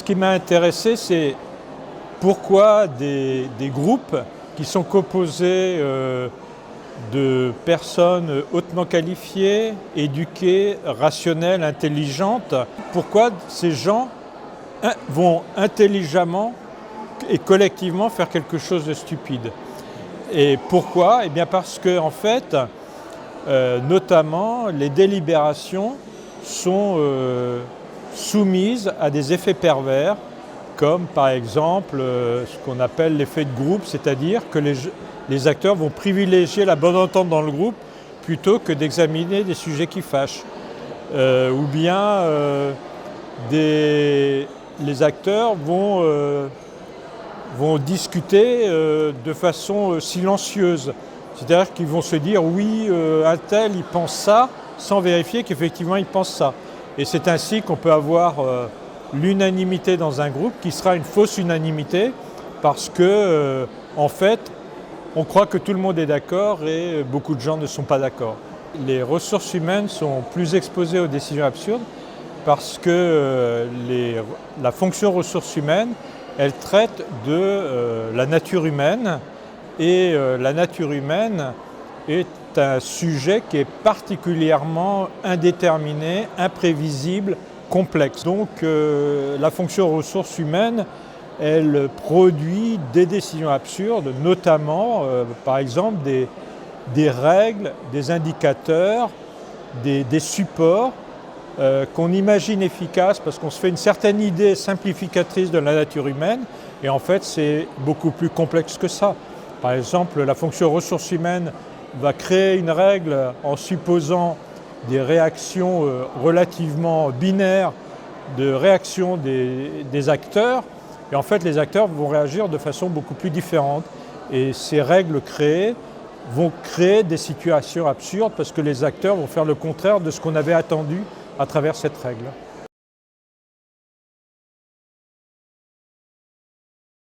qui m'a intéressé, c'est pourquoi des groupes qui sont composés de personnes hautement qualifiées, éduquées, rationnelles, intelligentes, pourquoi ces gens vont intelligemment et collectivement faire quelque chose de stupide. Et pourquoi? Eh bien parce que, en fait, notamment, les délibérations sont soumises à des effets pervers, comme par exemple ce qu'on appelle l'effet de groupe, c'est-à-dire que les acteurs vont privilégier la bonne entente dans le groupe plutôt que d'examiner des sujets qui fâchent. Ou bien les acteurs vont discuter de façon silencieuse. C'est-à-dire qu'ils vont se dire oui, un tel il pense ça, sans vérifier qu'effectivement il pense ça. Et c'est ainsi qu'on peut avoir l'unanimité dans un groupe qui sera une fausse unanimité parce que en fait on croit que tout le monde est d'accord et beaucoup de gens ne sont pas d'accord. Les ressources humaines sont plus exposées aux décisions absurdes parce que la fonction ressources humaines, elle traite de la nature humaine et la nature humaine est un sujet qui est particulièrement indéterminé, imprévisible, complexe. Donc la fonction ressources humaines, elle produit des décisions absurdes, notamment par exemple des règles, des indicateurs, des supports qu'on imagine efficaces parce qu'on se fait une certaine idée simplificatrice de la nature humaine et en fait c'est beaucoup plus complexe que ça. Par exemple, la fonction ressources humaines va créer une règle en supposant des réactions relativement binaires de réaction des acteurs et en fait les acteurs vont réagir de façon beaucoup plus différente et ces règles créées vont créer des situations absurdes parce que les acteurs vont faire le contraire de ce qu'on avait attendu à travers cette règle.